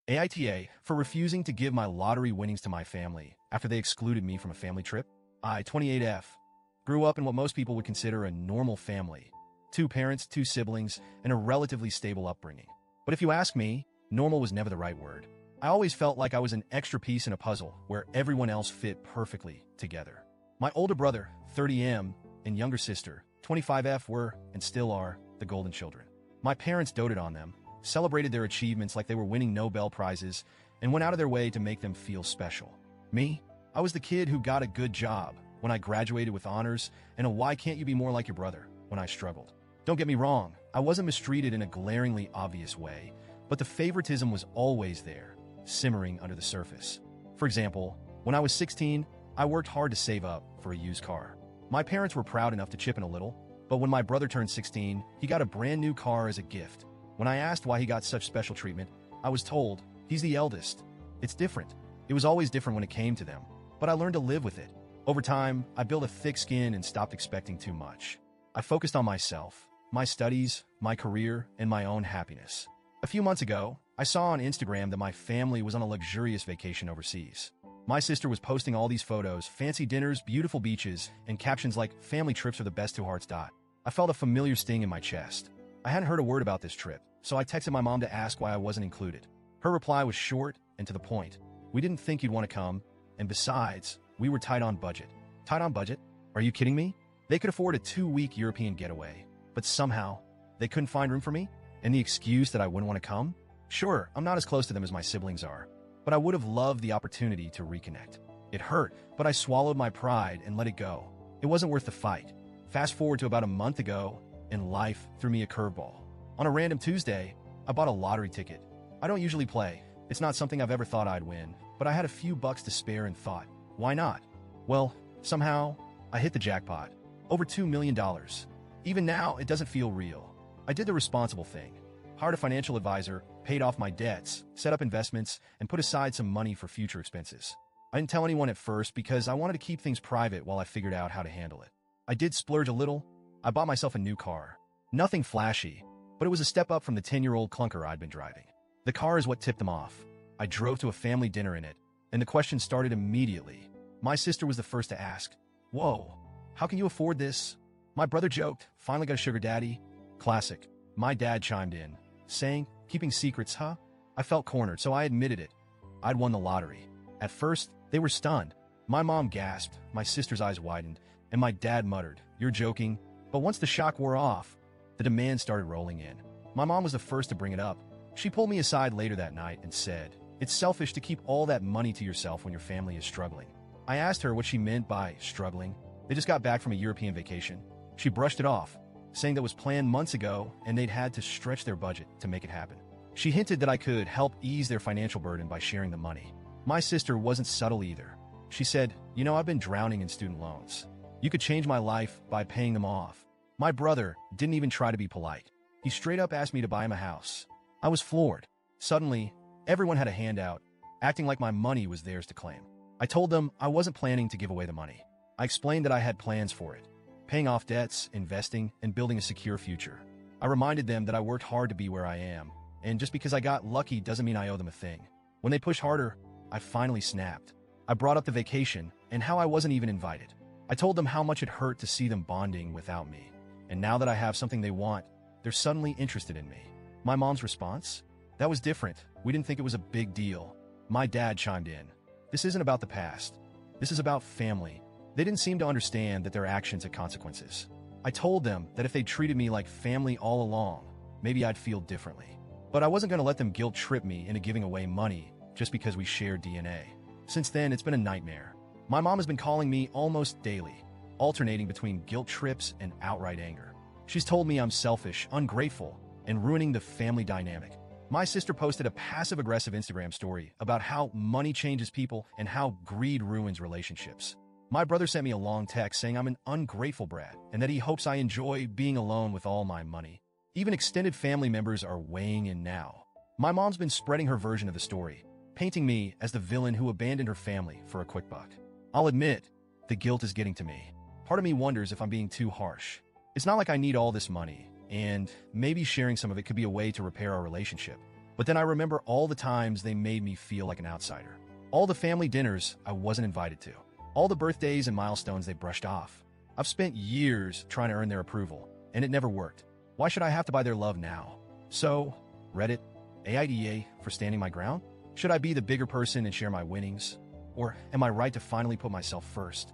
AITA for refusing to give my lottery winnings to my family after they excluded me from a family trip. I, 28F, grew up in what most people would consider a normal family. 2 parents, 2 siblings, and a relatively stable upbringing. But if you ask me, normal was never the right word. I always felt like I was an extra piece in a puzzle where everyone else fit perfectly together. My older brother, 30M, and younger sister, 25F, were, and still are, the golden children. My parents doted on them, celebrated their achievements like they were winning Nobel Prizes, and went out of their way to make them feel special. Me? I was the kid who got a good job when I graduated with honors, and a "why can't you be more like your brother" when I struggled. Don't get me wrong, I wasn't mistreated in a glaringly obvious way, but the favoritism was always there, simmering under the surface. For example, when I was 16, I worked hard to save up for a used car. My parents were proud enough to chip in a little, but when my brother turned 16, he got a brand new car as a gift. When I asked why he got such special treatment, I was told, he's the eldest. It's different. It was always different when it came to them, but I learned to live with it. Over time, I built a thick skin and stopped expecting too much. I focused on myself, my studies, my career, and my own happiness. A few months ago, I saw on Instagram that my family was on a luxurious vacation overseas. My sister was posting all these photos, fancy dinners, beautiful beaches, and captions like, "Family trips are the best 2 hearts." I felt a familiar sting in my chest. I hadn't heard a word about this trip, so I texted my mom to ask why I wasn't included. Her reply was short and to the point. "We didn't think you'd want to come, and besides, we were tight on budget." Tight on budget? Are you kidding me? They could afford a 2-week European getaway, but somehow, they couldn't find room for me? And the excuse that I wouldn't want to come? Sure, I'm not as close to them as my siblings are, but I would have loved the opportunity to reconnect. It hurt, but I swallowed my pride and let it go. It wasn't worth the fight. Fast forward to about a month ago, and life threw me a curveball. On a random Tuesday, I bought a lottery ticket. I don't usually play. It's not something I've ever thought I'd win, but I had a few bucks to spare and thought, why not? Well, somehow, I hit the jackpot. Over $2 million. Even now, it doesn't feel real. I did the responsible thing. Hired a financial advisor, paid off my debts, set up investments, and put aside some money for future expenses. I didn't tell anyone at first because I wanted to keep things private while I figured out how to handle it. I did splurge a little. I bought myself a new car. Nothing flashy, but it was a step up from the 10-year-old clunker I'd been driving. The car is what tipped them off. I drove to a family dinner in it, and the question started immediately. My sister was the first to ask, "Whoa, how can you afford this?" My brother joked, "Finally got a sugar daddy." Classic. My dad chimed in, saying, "Keeping secrets, huh?" I felt cornered, so I admitted it. I'd won the lottery. At first, they were stunned. My mom gasped, my sister's eyes widened, and my dad muttered, "You're joking." But once the shock wore off, the demands started rolling in. My mom was the first to bring it up. She pulled me aside later that night and said, "It's selfish to keep all that money to yourself when your family is struggling." I asked her what she meant by struggling. They just got back from a European vacation. She brushed it off, saying that was planned months ago and they'd had to stretch their budget to make it happen. She hinted that I could help ease their financial burden by sharing the money. My sister wasn't subtle either. She said, "You know, I've been drowning in student loans. You could change my life by paying them off." My brother didn't even try to be polite. He straight up asked me to buy him a house. I was floored. Suddenly, everyone had a handout, acting like my money was theirs to claim. I told them I wasn't planning to give away the money. I explained that I had plans for it, paying off debts, investing, and building a secure future. I reminded them that I worked hard to be where I am, and just because I got lucky doesn't mean I owe them a thing. When they pushed harder, I finally snapped. I brought up the vacation and how I wasn't even invited. I told them how much it hurt to see them bonding without me. And now that I have something they want, they're suddenly interested in me. My mom's response? That was different. We didn't think it was a big deal. My dad chimed in. This isn't about the past. This is about family. They didn't seem to understand that their actions had consequences. I told them that if they treated me like family all along, maybe I'd feel differently. But I wasn't going to let them guilt trip me into giving away money just because we shared DNA. Since then, it's been a nightmare. My mom has been calling me almost daily, alternating between guilt trips and outright anger. She's told me I'm selfish, ungrateful, and ruining the family dynamic. My sister posted a passive-aggressive Instagram story about how money changes people and how greed ruins relationships. My brother sent me a long text saying I'm an ungrateful brat and that he hopes I enjoy being alone with all my money. Even extended family members are weighing in now. My mom's been spreading her version of the story, painting me as the villain who abandoned her family for a quick buck. I'll admit, the guilt is getting to me. Part of me wonders if I'm being too harsh. It's not like I need all this money, and maybe sharing some of it could be a way to repair our relationship. But then I remember all the times they made me feel like an outsider. All the family dinners I wasn't invited to. All the birthdays and milestones they brushed off. I've spent years trying to earn their approval, and it never worked. Why should I have to buy their love now? So, Reddit, AITA for standing my ground? Should I be the bigger person and share my winnings? Or am I right to finally put myself first?